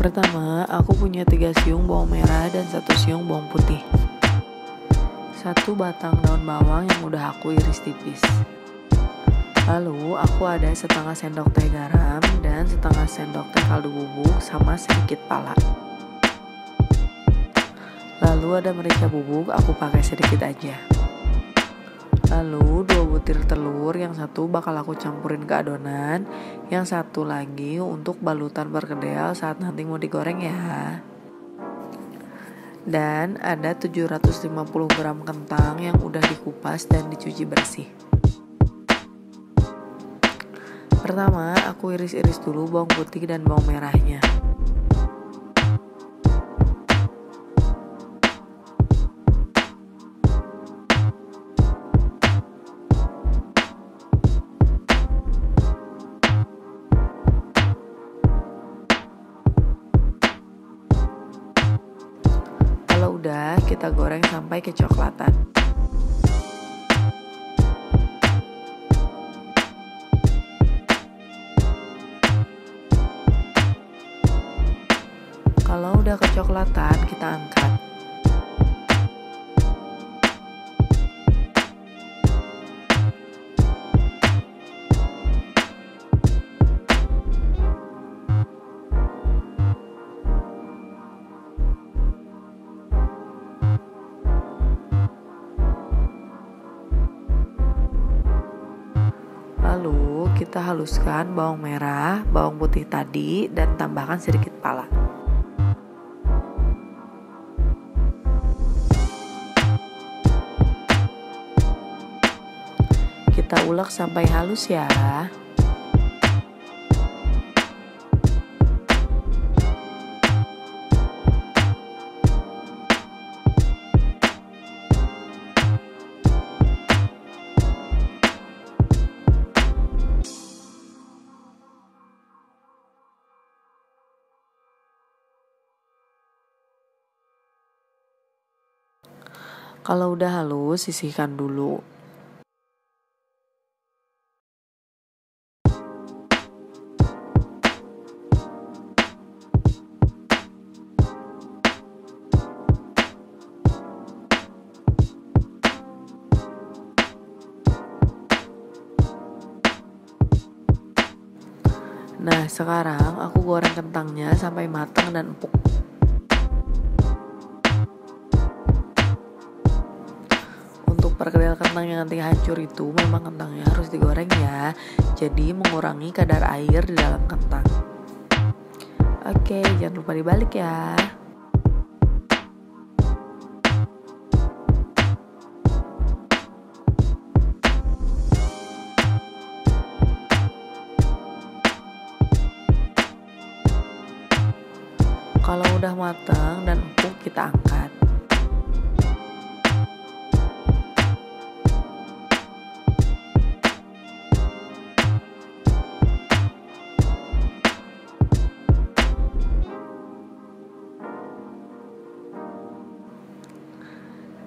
Pertama, aku punya 3 siung bawang merah dan 1 siung bawang putih. 1 batang daun bawang yang udah aku iris tipis. Lalu aku ada setengah sendok teh garam dan setengah sendok teh kaldu bubuk sama sedikit pala. Lalu ada merica bubuk, aku pakai sedikit aja. Lalu 2 butir telur, yang 1 bakal aku campurin ke adonan, yang 1 lagi untuk balutan perkedel saat nanti mau digoreng ya. Dan ada 750 gram kentang yang udah dikupas dan dicuci bersih. Pertama, aku iris-iris dulu bawang putih dan bawang merahnya. Kalau udah, kita goreng sampai kecoklatan. Kalau udah kecoklatan, kita angkat. Lalu kita haluskan bawang merah, bawang putih tadi, dan tambahkan sedikit pala. Kita ulek sampai halus ya. Kalau udah halus, sisihkan dulu. Nah, sekarang aku goreng kentangnya sampai matang dan empuk. Untuk perkedel kentang yang nanti hancur itu, memang kentangnya harus digoreng ya. Jadi mengurangi kadar air di dalam kentang. Oke, jangan lupa dibalik ya. Kalau udah matang dan empuk, kita angkat.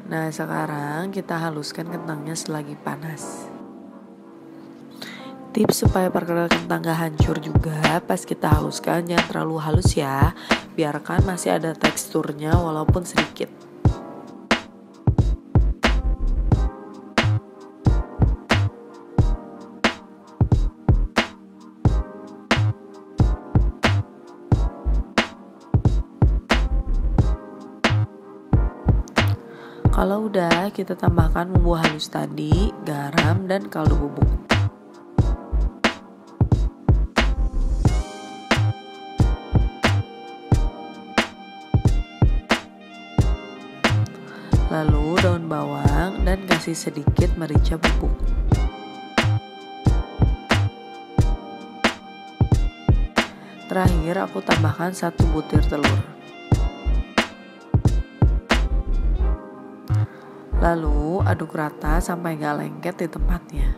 Nah, sekarang kita haluskan kentangnya selagi panas. Tips supaya perkedel kentang gak hancur juga, pas kita haluskan jangan terlalu halus ya. Biarkan masih ada teksturnya walaupun sedikit. Kalau udah, kita tambahkan bumbu halus tadi, garam, dan kaldu bubuk. Lalu daun bawang dan kasih sedikit merica bubuk. Terakhir aku tambahkan 1 butir telur. Lalu aduk rata sampai gak lengket di tempatnya.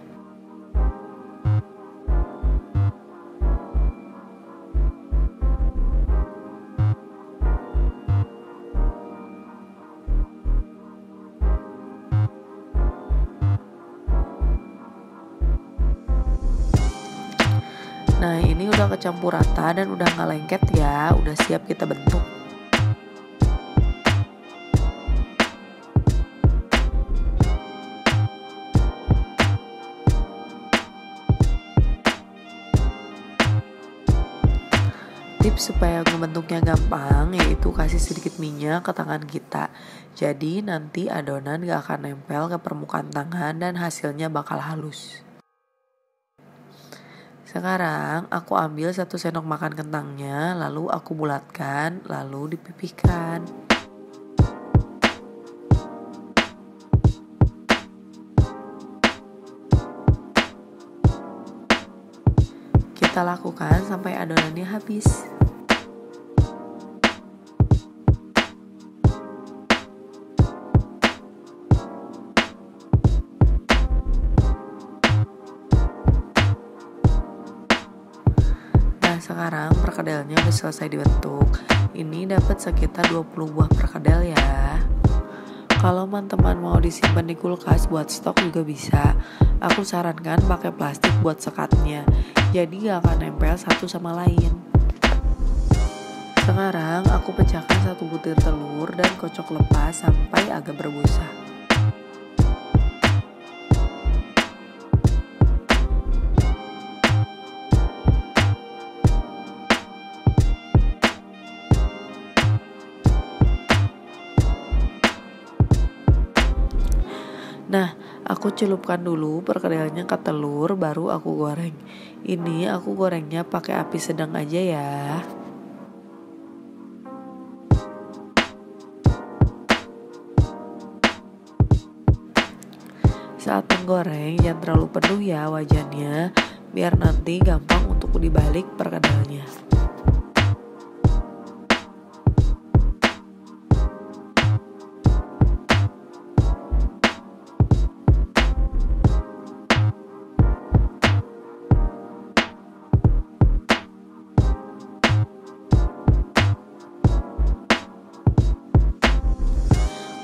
Nah ini udah kecampur rata dan udah nggak lengket ya, udah siap kita bentuk. Tips supaya ngebentuknya gampang yaitu kasih sedikit minyak ke tangan kita. Jadi nanti adonan gak akan nempel ke permukaan tangan dan hasilnya bakal halus. Sekarang aku ambil 1 sendok makan kentangnya, lalu aku bulatkan, lalu dipipihkan. Kita lakukan sampai adonannya habis. Nah sekarang perkedelnya udah selesai dibentuk. Ini dapat sekitar 20 buah perkedel ya. Kalau teman-teman mau disimpan di kulkas buat stok juga bisa. Aku sarankan pakai plastik buat sekatnya, jadi gak akan nempel satu sama lain. Sekarang aku pecahkan 1 butir telur dan kocok lepas sampai agak berbusa. Nah, aku celupkan dulu perkedelnya ke telur, baru aku goreng. Ini aku gorengnya pakai api sedang aja ya. Saat menggoreng jangan terlalu penuh ya wajannya, biar nanti gampang untuk dibalik perkedelnya.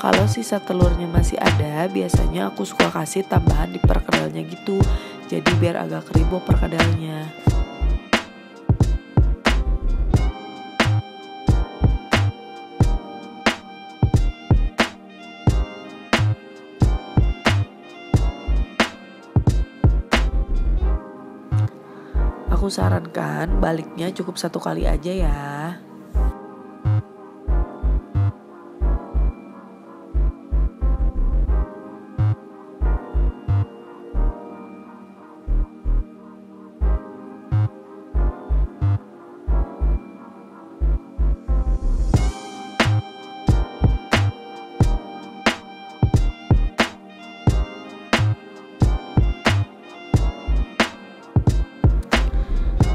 Kalau sisa telurnya masih ada, biasanya aku suka kasih tambahan di perkedelnya gitu. Jadi biar agak keribo perkedelnya. Aku sarankan baliknya cukup 1 kali aja ya.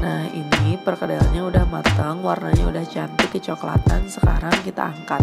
Nah ini perkedelnya udah matang, warnanya udah cantik kecoklatan. Sekarang kita angkat.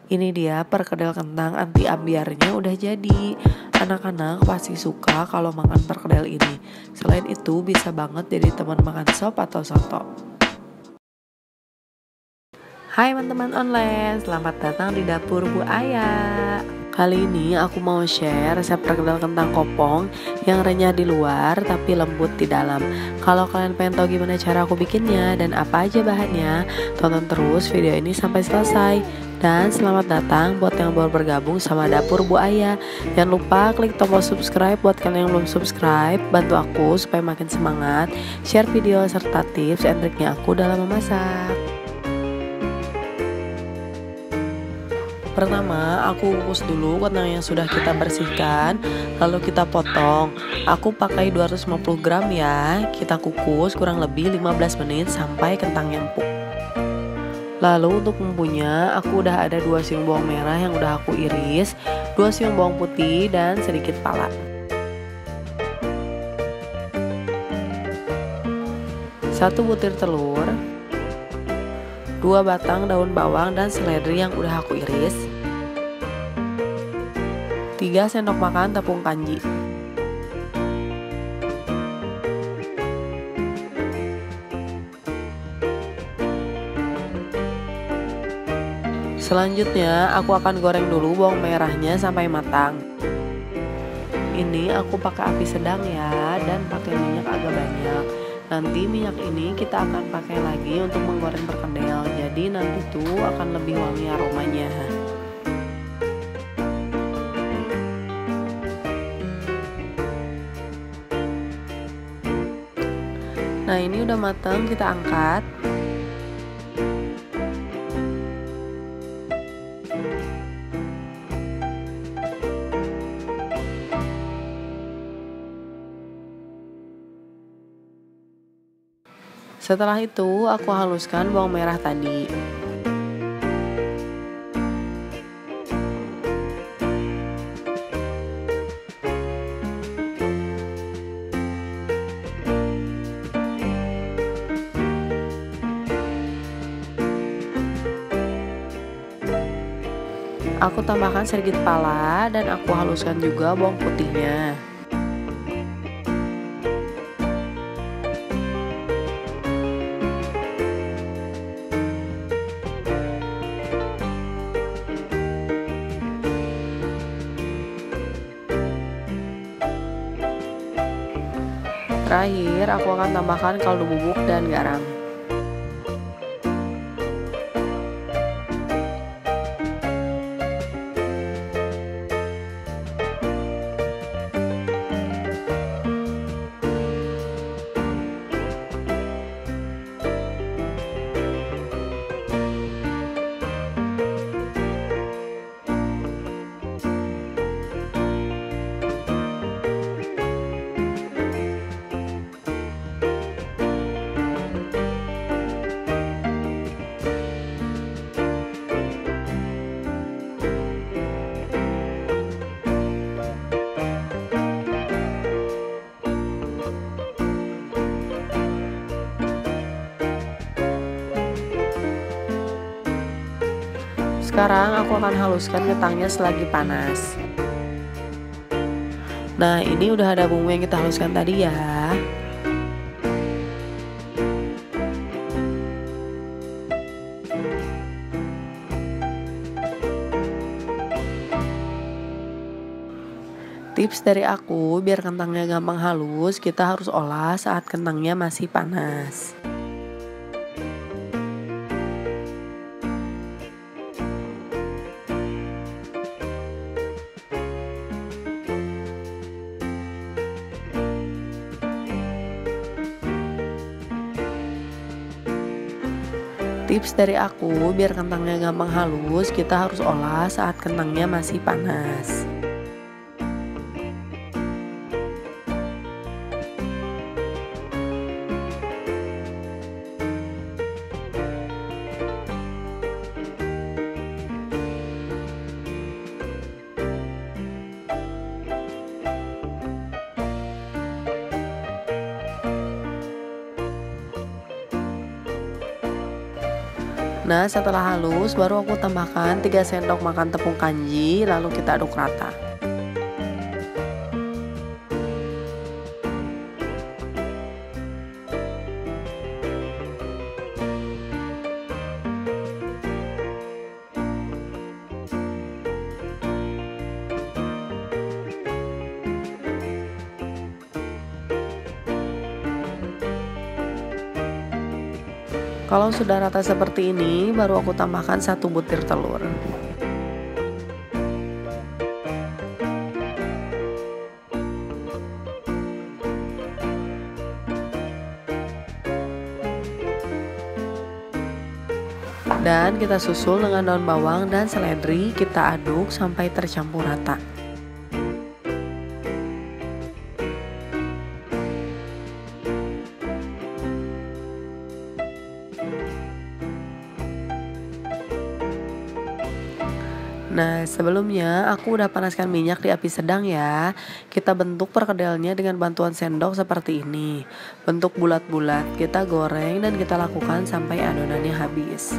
Ini dia perkedel kentang anti ambiarnya udah jadi. Anak-anak pasti suka kalau makan perkedel ini. Selain itu bisa banget jadi teman makan sop atau soto. Hai teman-teman online, selamat datang di dapur Bu Aya. Kali ini aku mau share resep perkedel kentang kopong yang renyah di luar tapi lembut di dalam. Kalau kalian pengen tahu gimana cara aku bikinnya dan apa aja bahannya, tonton terus video ini sampai selesai. Dan selamat datang buat yang baru bergabung sama dapur Bu Aya. Jangan lupa klik tombol subscribe buat kalian yang belum subscribe. Bantu aku supaya makin semangat share video serta tips and triknya aku dalam memasak. Pertama, aku kukus dulu kentang yang sudah kita bersihkan, lalu kita potong. Aku pakai 250 gram ya. Kita kukus kurang lebih 15 menit sampai kentangnya empuk. Lalu untuk bumbunya, aku udah ada 2 siung bawang merah yang udah aku iris, 2 siung bawang putih, dan sedikit pala. 1 butir telur, 2 batang daun bawang dan seledri yang udah aku iris, 3 sendok makan tepung kanji, Selanjutnya aku akan goreng dulu bawang merahnya sampai matang. Ini aku pakai api sedang ya, dan pakai minyak agak banyak. Nanti minyak ini kita akan pakai lagi untuk menggoreng perkedel, jadi nanti tuh akan lebih wangi aromanya. Nah, ini udah matang, kita angkat. Setelah itu aku haluskan bawang merah tadi. Aku tambahkan sedikit pala dan aku haluskan juga bawang putihnya. Terakhir, aku akan tambahkan kaldu bubuk dan garam. Sekarang aku akan haluskan kentangnya selagi panas. Nah, ini udah ada bumbu yang kita haluskan tadi ya. Tips dari aku, biar kentangnya gampang halus, kita harus olah saat kentangnya masih panas. Tips dari aku, biar kentangnya gampang halus, kita harus olah saat kentangnya masih panas. Nah, setelah halus, baru aku tambahkan 3 sendok makan tepung kanji, lalu kita aduk rata. Kalau sudah rata seperti ini, baru aku tambahkan 1 butir telur. Dan kita susul dengan daun bawang dan seledri, kita aduk sampai tercampur rata. Nah, sebelumnya aku udah panaskan minyak di api sedang ya. Kita bentuk perkedelnya dengan bantuan sendok seperti ini. Bentuk bulat-bulat, kita goreng dan kita lakukan sampai adonannya habis.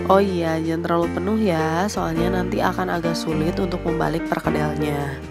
Oh iya, jangan terlalu penuh ya, soalnya nanti akan agak sulit untuk membalik perkedelnya.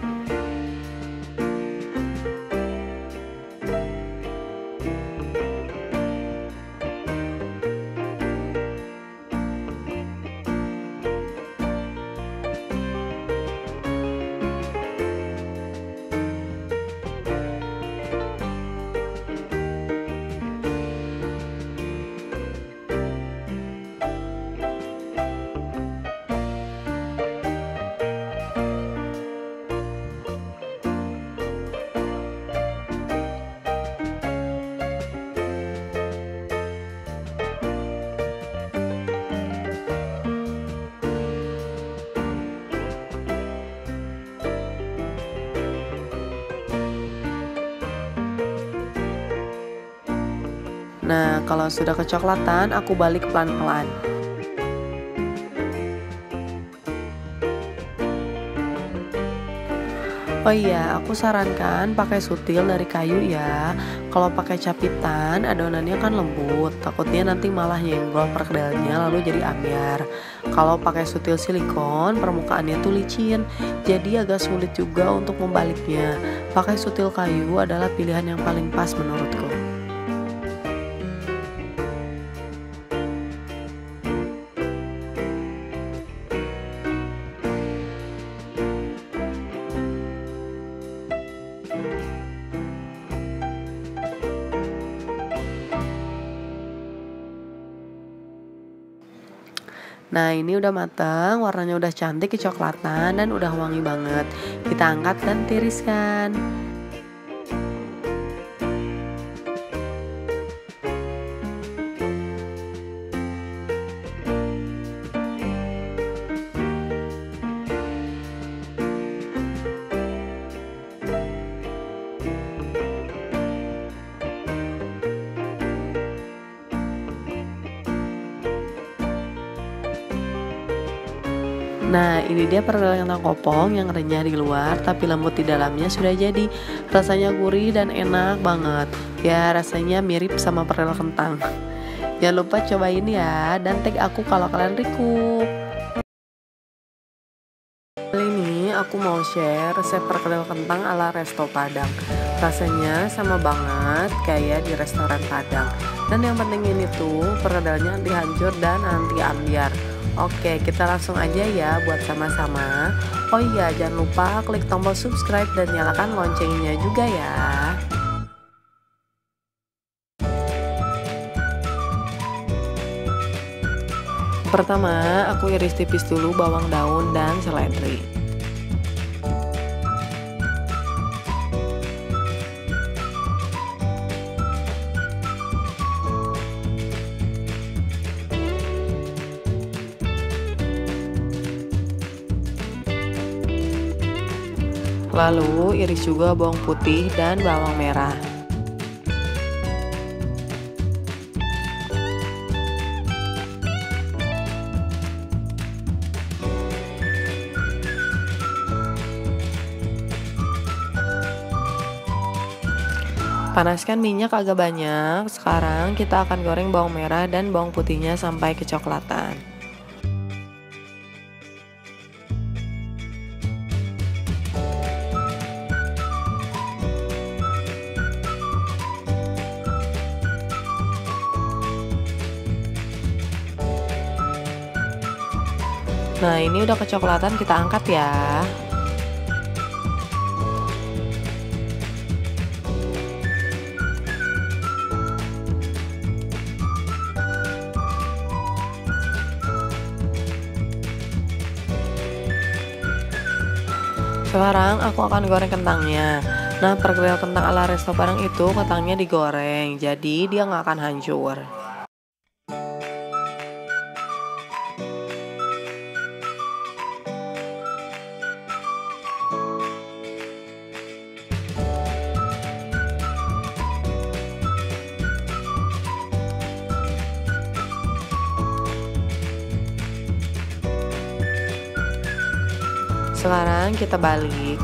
Nah, kalau sudah kecoklatan, aku balik pelan-pelan. Oh iya, aku sarankan pakai sutil dari kayu ya. Kalau pakai capitan, adonannya kan lembut. Takutnya nanti malah nyenggol perkedelnya lalu jadi ambyar. Kalau pakai sutil silikon, permukaannya tuh licin. Jadi agak sulit juga untuk membaliknya. Pakai sutil kayu adalah pilihan yang paling pas menurutku. Nah, ini udah mateng, warnanya udah cantik kecoklatan dan udah wangi banget. Kita angkat dan tiriskan. Nah, ini dia perkedel kentang kopong yang renyah di luar tapi lembut di dalamnya sudah jadi. Rasanya gurih dan enak banget. Ya, rasanya mirip sama perkedel kentang. Jangan lupa cobain ya, dan tag aku kalau kalian recook. Kali ini aku mau share resep perkedel kentang ala resto Padang. Rasanya sama banget kayak di restoran Padang. Dan yang penting ini tuh perkedelnya anti hancur dan anti ambyar. Oke, kita langsung aja ya buat sama-sama. Oh iya, jangan lupa klik tombol subscribe dan nyalakan loncengnya juga ya. Pertama, aku iris tipis dulu bawang daun dan seledri. Lalu iris juga bawang putih dan bawang merah. Panaskan minyak agak banyak. Sekarang kita akan goreng bawang merah dan bawang putihnya sampai kecoklatan. Nah, ini udah kecoklatan, kita angkat ya. Sekarang aku akan goreng kentangnya. Nah, perkedel kentang ala resto Padang itu kentangnya digoreng, jadi dia nggak akan hancur. Sekarang kita balik.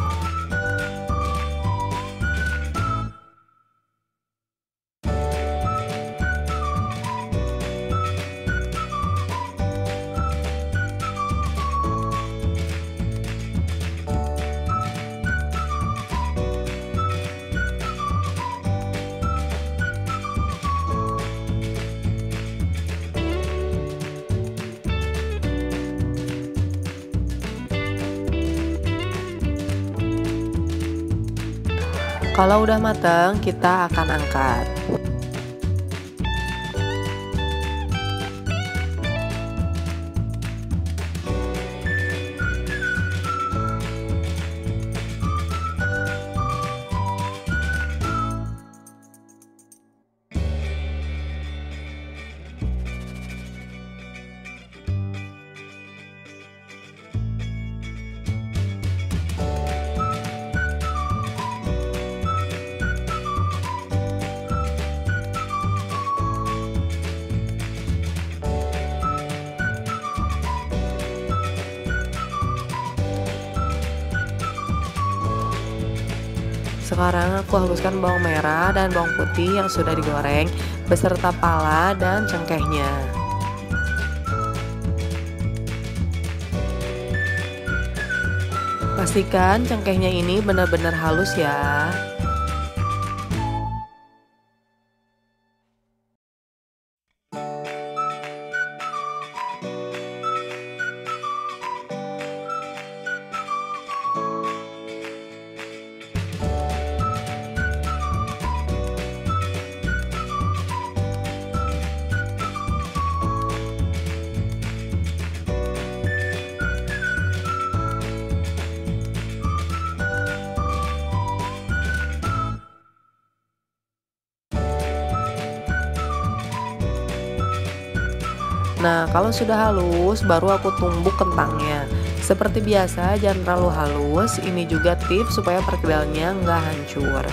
Kalau udah matang, kita akan angkat. Sekarang aku haluskan bawang merah dan bawang putih yang sudah digoreng beserta pala dan cengkehnya. Pastikan cengkehnya ini benar-benar halus ya. Nah, kalau sudah halus, baru aku tumbuk kentangnya. Seperti biasa, jangan terlalu halus. Ini juga tips supaya perkedalnya nggak hancur.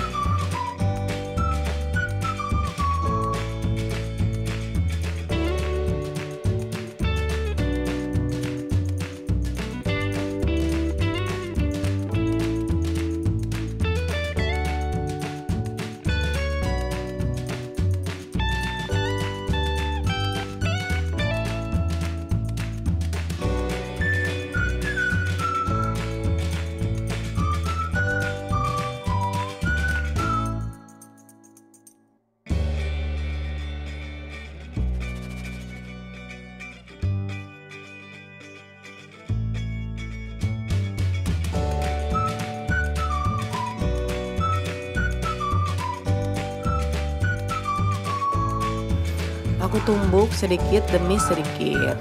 Aku tumbuk sedikit demi sedikit.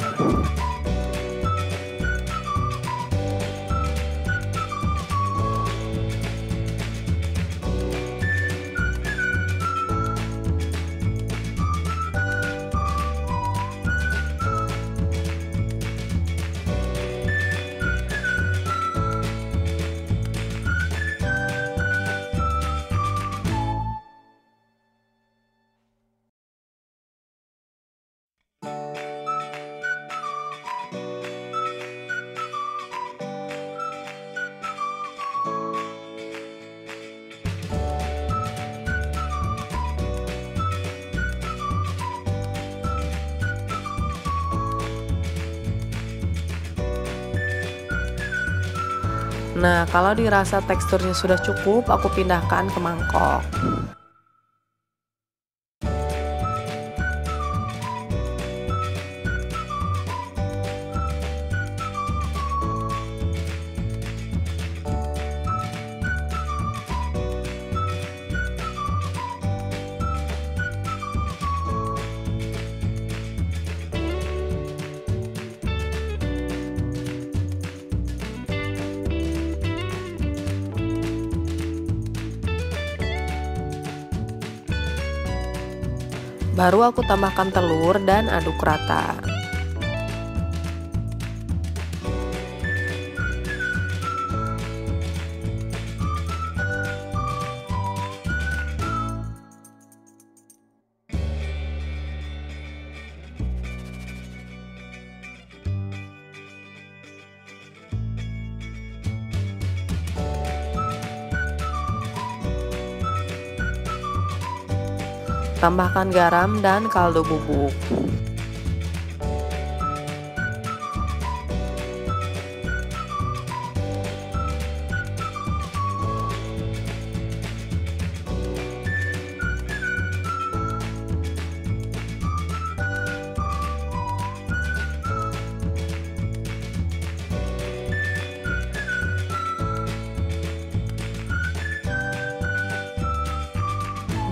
Nah, kalau dirasa teksturnya sudah cukup, aku pindahkan ke mangkok. Baru aku tambahkan telur dan aduk rata. Tambahkan garam dan kaldu bubuk.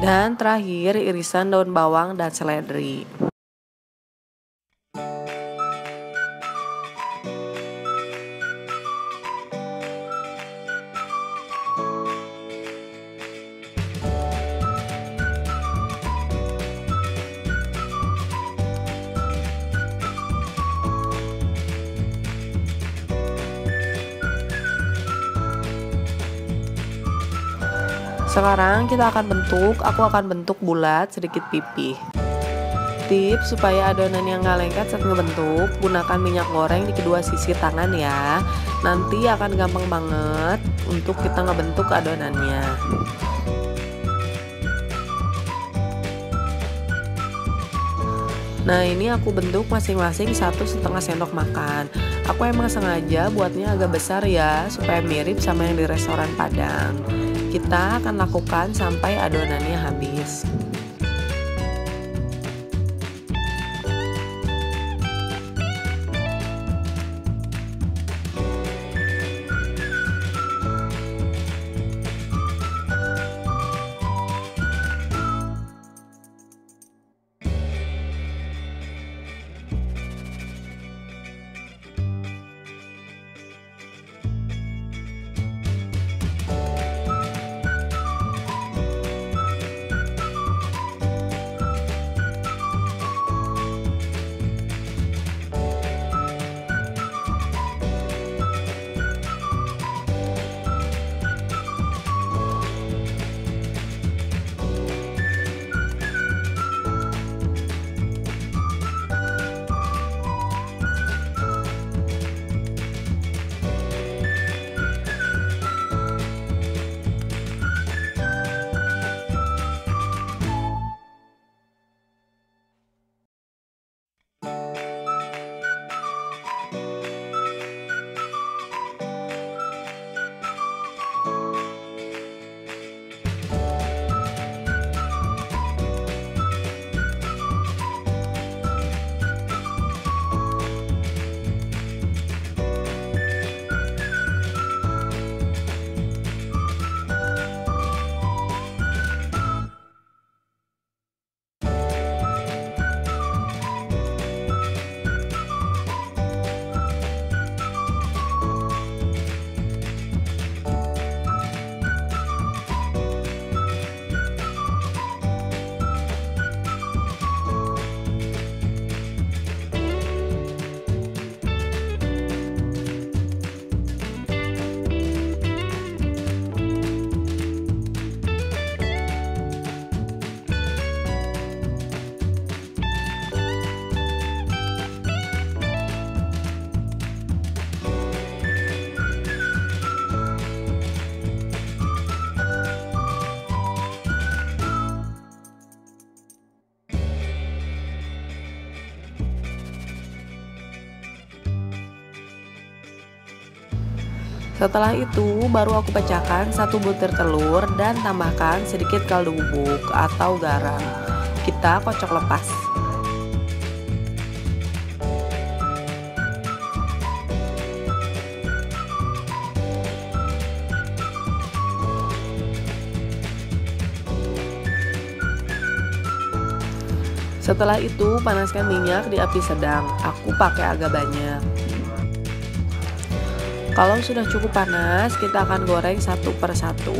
Dan terakhir irisan daun bawang dan seledri. Sekarang aku akan bentuk bulat sedikit pipih. Tips supaya adonan yang nggak lengket saat ngebentuk, gunakan minyak goreng di kedua sisi tangan ya. Nanti akan gampang banget untuk kita ngebentuk adonannya. Nah, ini aku bentuk masing-masing 1,5 sendok makan. Aku emang sengaja buatnya agak besar ya, supaya mirip sama yang di restoran Padang. Kita akan lakukan sampai adonannya habis. Setelah itu baru aku pecahkan 1 butir telur dan tambahkan sedikit kaldu bubuk atau garam. Kita kocok lepas. Setelah itu panaskan minyak di api sedang. Aku pakai agak banyak. Kalau sudah cukup panas, kita akan goreng satu per satu.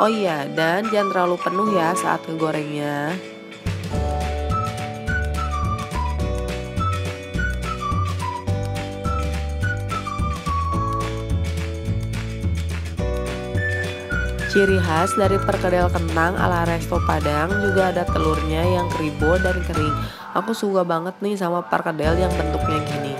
Oh iya, dan jangan terlalu penuh ya saat ngegorengnya. Ciri khas dari perkedel kentang ala resto Padang juga ada telurnya yang kribo dan kering. Aku suka banget nih sama perkedel yang bentuknya gini.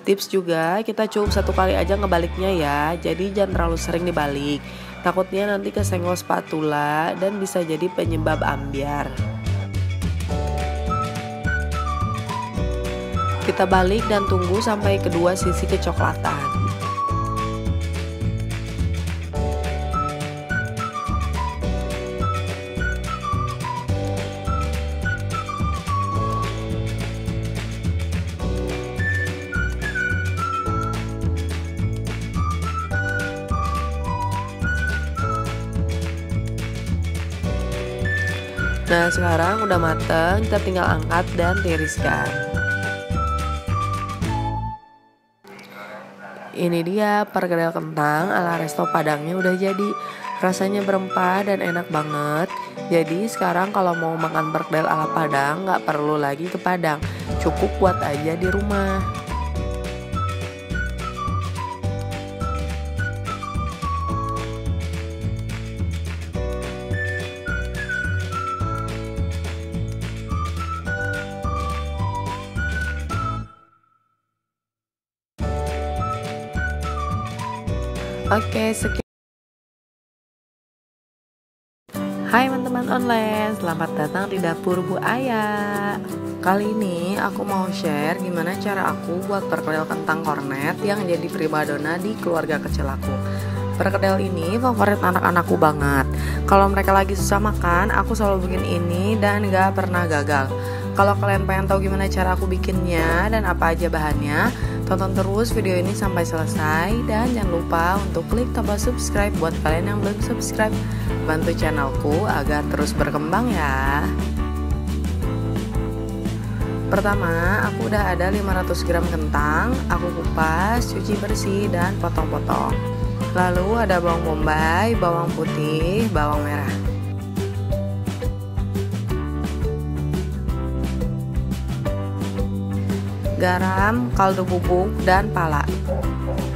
Tips juga, kita cukup 1 kali aja ngebaliknya ya, jadi jangan terlalu sering dibalik. Takutnya nanti kesenggol spatula dan bisa jadi penyebab ambyar. Kita balik dan tunggu sampai kedua sisi kecoklatan. Nah sekarang udah mateng, kita tinggal angkat dan tiriskan. Ini dia perkedel kentang ala resto Padangnya udah jadi. Rasanya berempah dan enak banget. Jadi sekarang kalau mau makan perkedel ala Padang gak perlu lagi ke Padang, cukup buat aja di rumah. Oke, sekian. Hai teman-teman online, selamat datang di dapur Bu Aya. Kali ini aku mau share gimana cara aku buat perkedel kentang kornet yang jadi primadona di keluarga kecil aku. Perkedel ini favorit anak-anakku banget. Kalau mereka lagi susah makan, aku selalu bikin ini dan gak pernah gagal. Kalau kalian pengen tahu gimana cara aku bikinnya dan apa aja bahannya, tonton terus video ini sampai selesai. Dan jangan lupa untuk klik tombol subscribe buat kalian yang belum subscribe. Bantu channelku agar terus berkembang ya. Pertama, aku udah ada 500 gram kentang. Aku kupas, cuci bersih, dan potong-potong. Lalu ada bawang bombay, bawang putih, bawang merah, garam, kaldu bubuk, dan pala.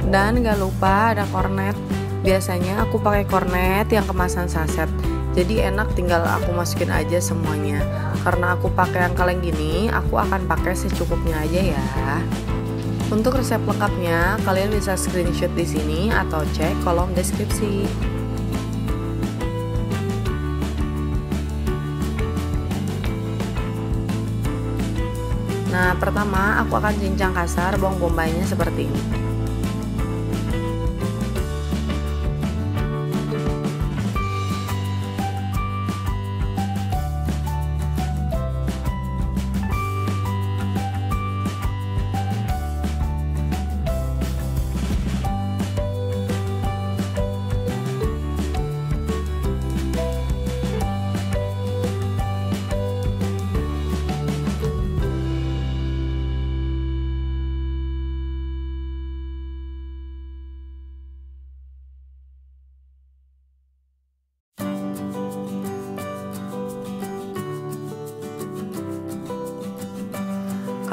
Dan gak lupa ada kornet. Biasanya aku pakai kornet yang kemasan saset, jadi enak tinggal aku masukin aja semuanya. Karena aku pakai yang kaleng gini, aku akan pakai secukupnya aja ya. Untuk resep lengkapnya kalian bisa screenshot di sini atau cek kolom deskripsi. Nah, pertama aku akan cincang kasar bawang bombaynya seperti ini.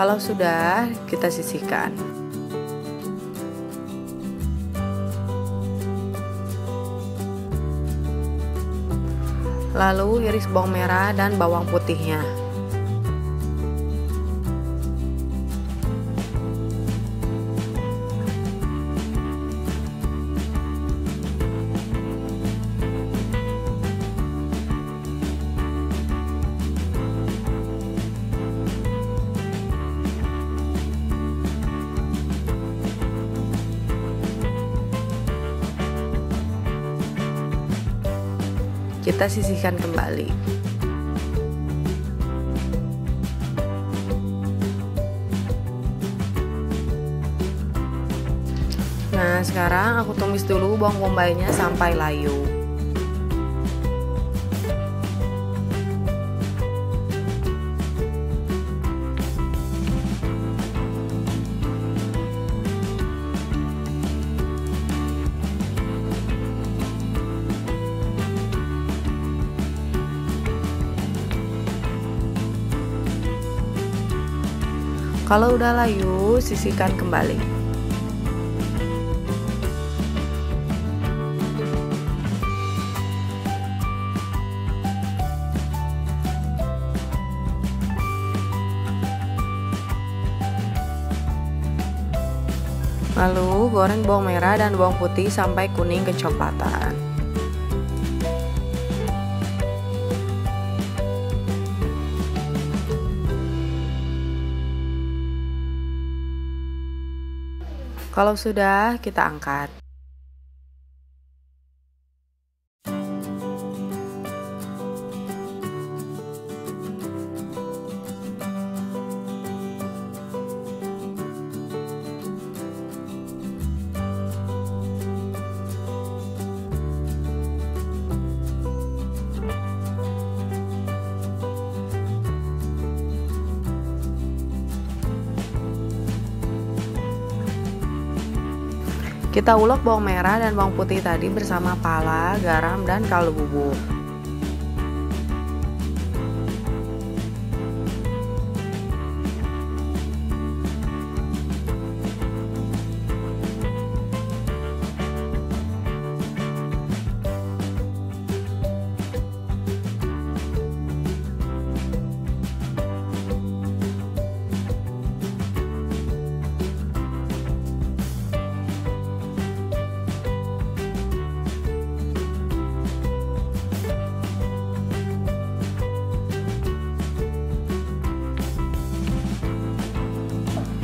Kalau sudah, kita sisihkan. Lalu iris bawang merah dan bawang putihnya. Kita sisihkan kembali. Nah, sekarang aku tumis dulu bawang bombaynya sampai layu. Kalau udah layu, sisihkan kembali. Lalu goreng bawang merah dan bawang putih sampai kuning kecoklatan. Kalau sudah, kita angkat. Kita ulek bawang merah dan bawang putih tadi bersama pala, garam, dan kaldu bubuk.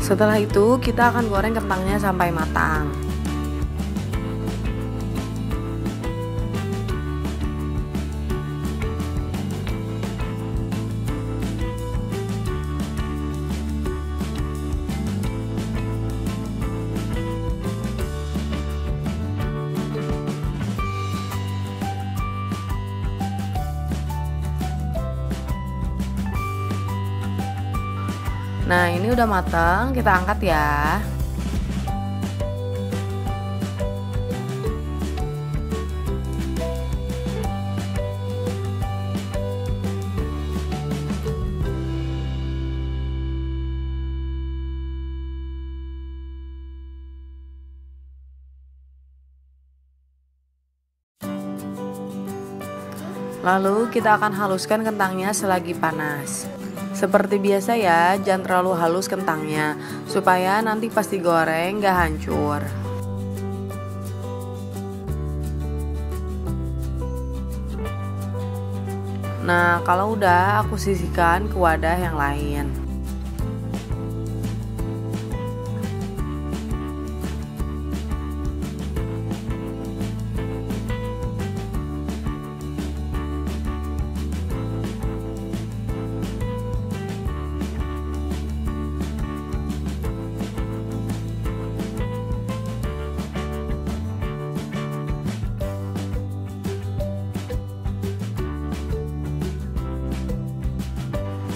Setelah itu kita akan goreng kentangnya sampai matang. Nah, ini udah matang, kita angkat ya. Lalu kita akan haluskan kentangnya selagi panas. Seperti biasa ya, jangan terlalu halus kentangnya, supaya nanti pas digoreng gak hancur. Nah, kalau udah aku sisihkan ke wadah yang lain.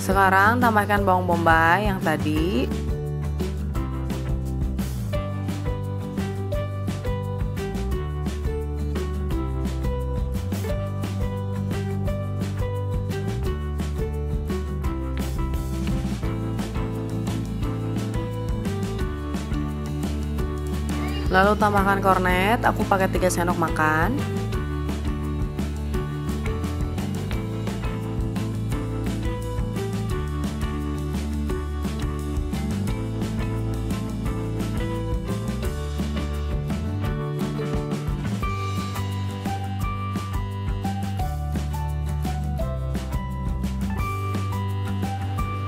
Sekarang tambahkan bawang bombay yang tadi. Lalu tambahkan kornet, aku pakai 3 sendok makan.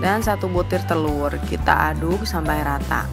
Dan 1 butir telur, kita aduk sampai rata.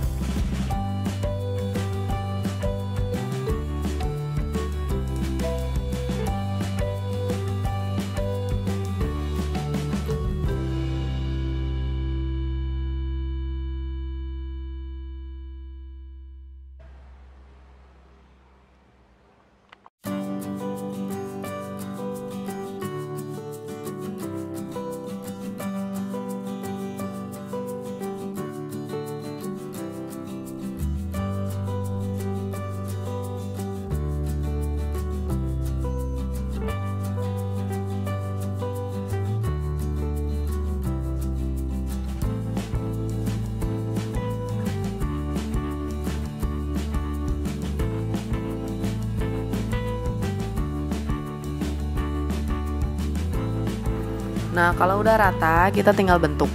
Nah, kalau udah rata, kita tinggal bentuk.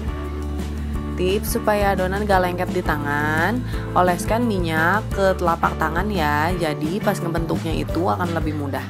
Tips supaya adonan gak lengket di tangan, oleskan minyak ke telapak tangan ya, jadi pas ngebentuknya itu akan lebih mudah.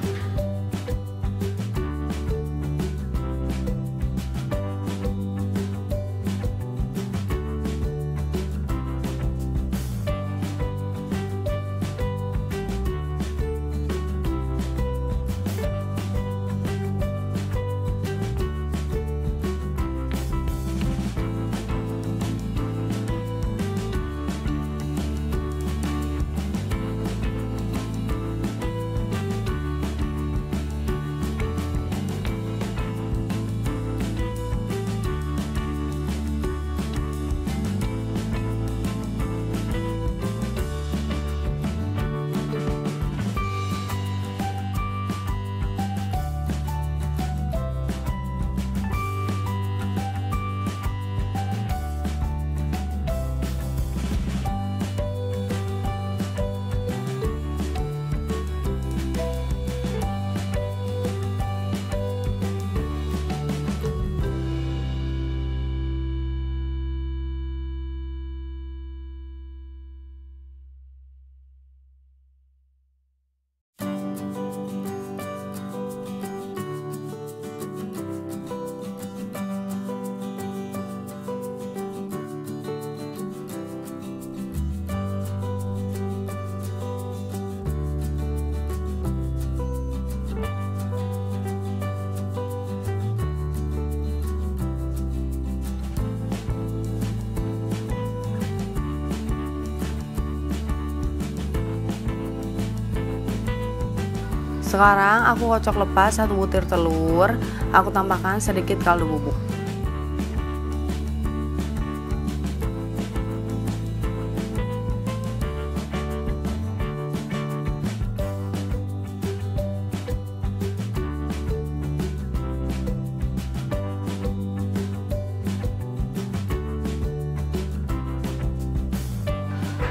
Sekarang aku kocok lepas 1 butir telur. Aku tambahkan sedikit kaldu bubuk.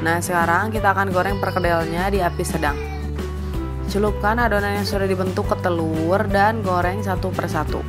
Nah, sekarang kita akan goreng perkedelnya di api sedang. Celupkan adonan yang sudah dibentuk ke telur dan goreng satu persatu.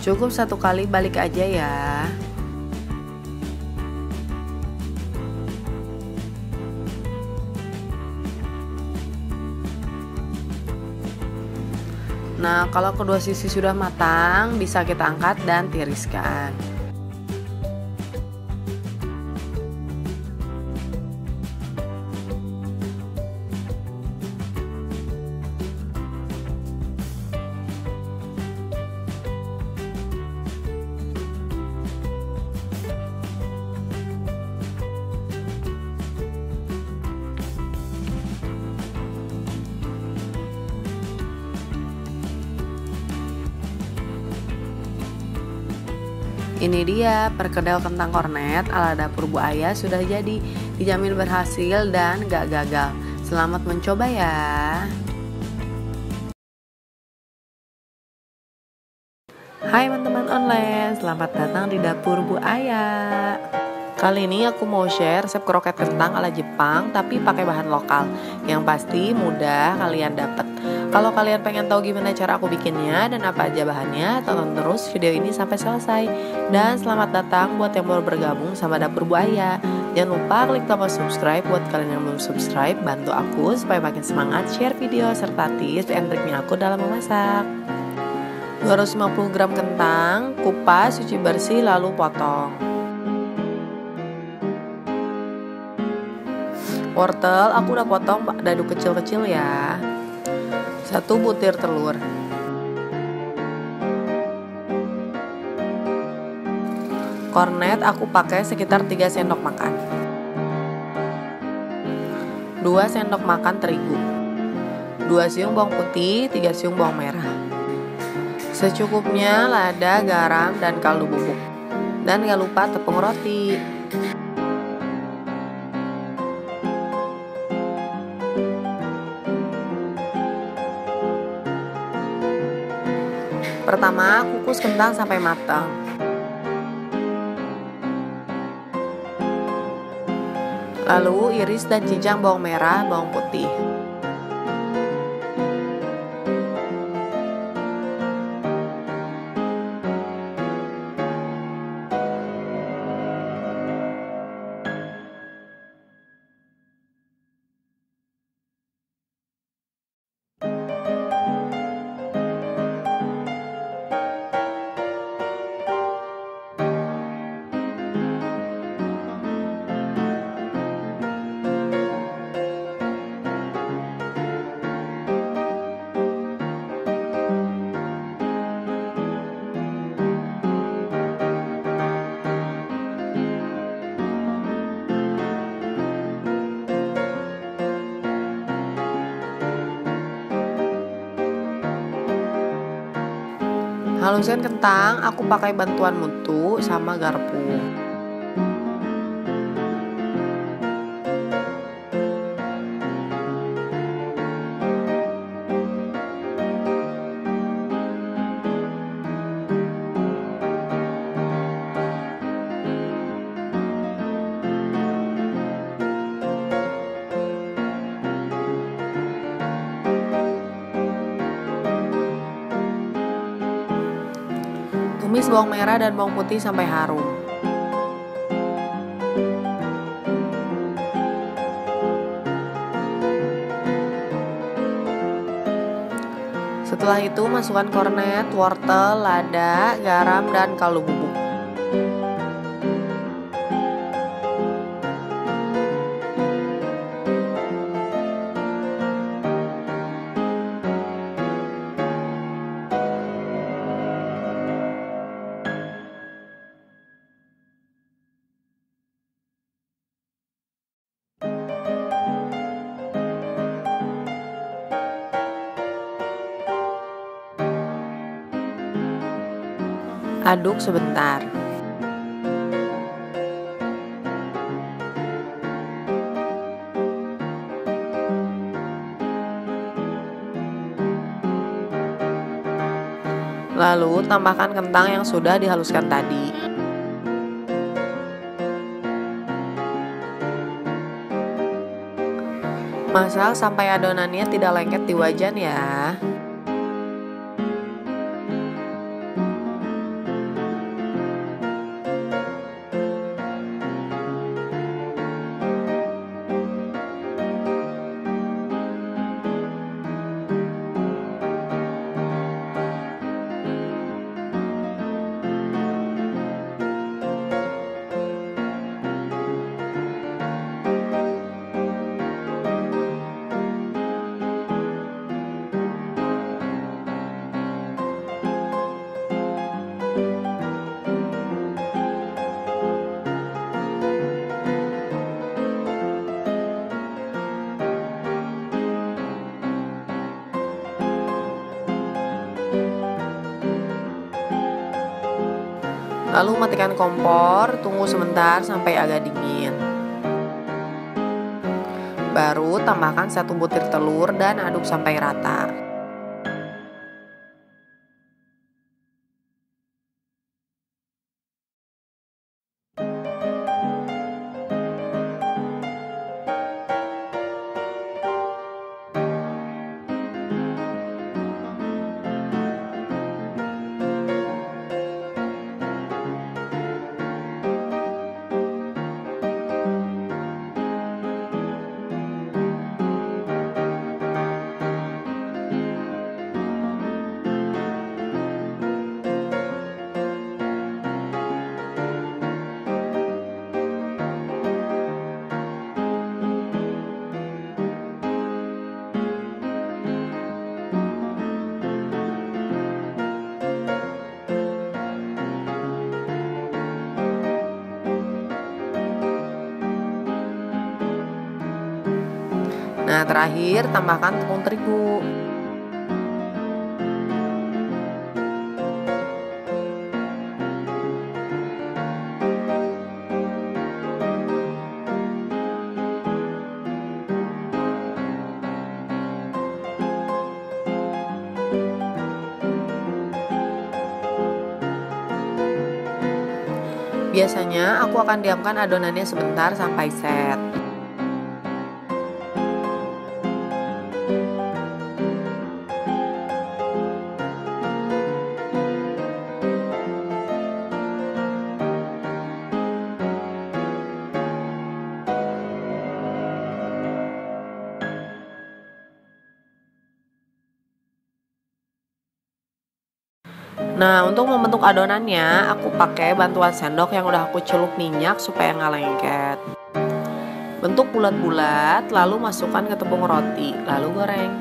Cukup 1 kali balik aja ya. Nah, kalau kedua sisi sudah matang, bisa kita angkat dan tiriskan. Ini dia perkedel kentang kornet ala dapur Bu Aya sudah jadi. Dijamin berhasil dan gak gagal. Selamat mencoba ya. Hai teman-teman online, selamat datang di dapur Bu Aya. Kali ini aku mau share resep kroket kentang ala Jepang tapi pakai bahan lokal. Yang pasti mudah kalian dapat. Kalau kalian pengen tahu gimana cara aku bikinnya dan apa aja bahannya, tonton terus video ini sampai selesai. Dan selamat datang buat yang baru bergabung sama dapur Bu Aya. Jangan lupa klik tombol subscribe buat kalian yang belum subscribe. Bantu aku supaya makin semangat share video serta tips and triknya aku dalam memasak. 250 gram kentang, kupas, cuci bersih lalu potong. Wortel aku udah potong dadu kecil-kecil ya. 1 butir telur. Kornet aku pakai sekitar 3 sendok makan. 2 sendok makan terigu. 2 siung bawang putih, 3 siung bawang merah. Secukupnya lada, garam, dan kaldu bubuk. Dan gak lupa tepung roti. Pertama, kukus kentang sampai matang. Lalu iris dan cincang bawang merah, bawang putih. Haluskan kentang, aku pakai bantuan mutu sama garpu. Tumis bawang merah dan bawang putih sampai harum. Setelah itu masukkan kornet, wortel, lada, garam, dan kaldu bubuk. Aduk sebentar. Lalu tambahkan kentang yang sudah dihaluskan tadi. Masak sampai adonannya tidak lengket di wajan ya. Lalu matikan kompor, tunggu sebentar sampai agak dingin. Baru tambahkan 1 butir telur dan aduk sampai rata. Nah, terakhir tambahkan tepung terigu. Biasanya aku akan diamkan adonannya sebentar sampai set. Nah, untuk membentuk adonannya, aku pakai bantuan sendok yang udah aku celup minyak supaya nggak lengket. Bentuk bulat-bulat, lalu masukkan ke tepung roti, lalu goreng.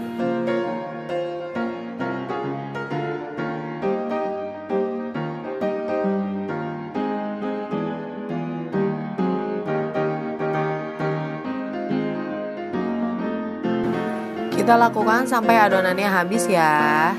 Kita lakukan sampai adonannya habis ya.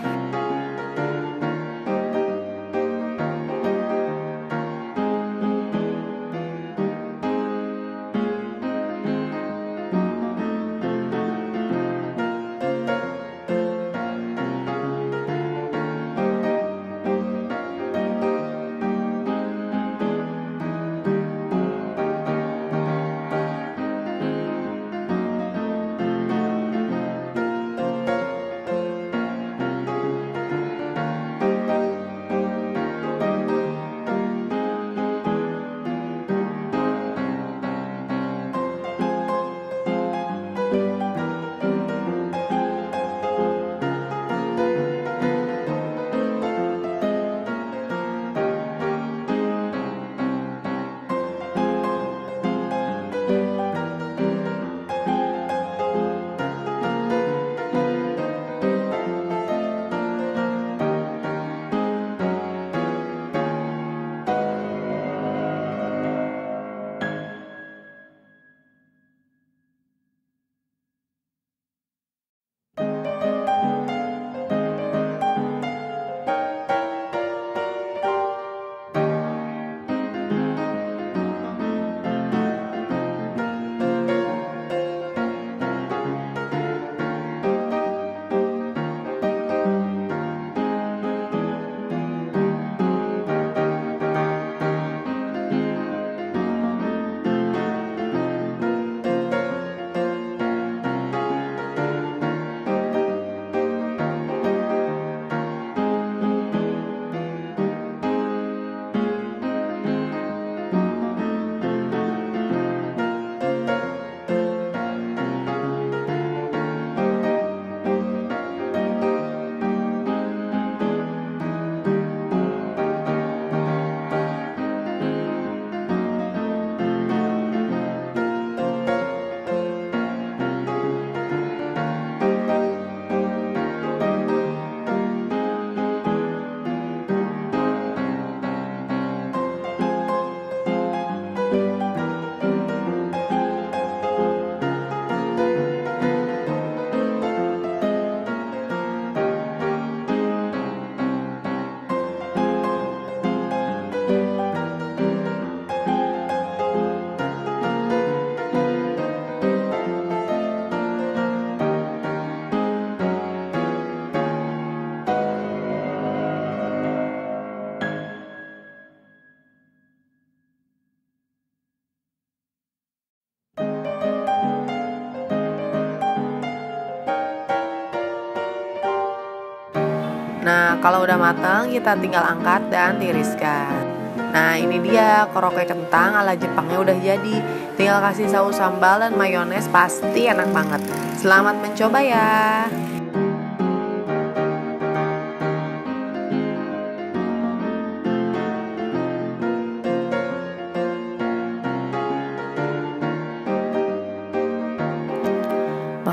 Nah, kalau udah matang kita tinggal angkat dan tiriskan. Nah, ini dia koroke kentang ala Jepangnya udah jadi. Tinggal kasih saus sambal dan mayones, pasti enak banget. Selamat mencoba ya.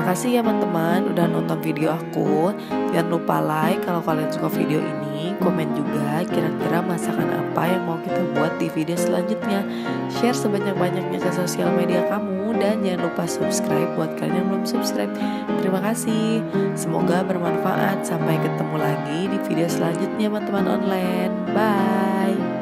Makasih ya teman-teman udah nonton video aku. Jangan lupa like kalau kalian suka video ini. Komen juga kira-kira masakan apa yang mau kita buat di video selanjutnya. Share sebanyak-banyaknya ke sosial media kamu. Dan jangan lupa subscribe buat kalian yang belum subscribe. Terima kasih. Semoga bermanfaat. Sampai ketemu lagi di video selanjutnya teman-teman online. Bye.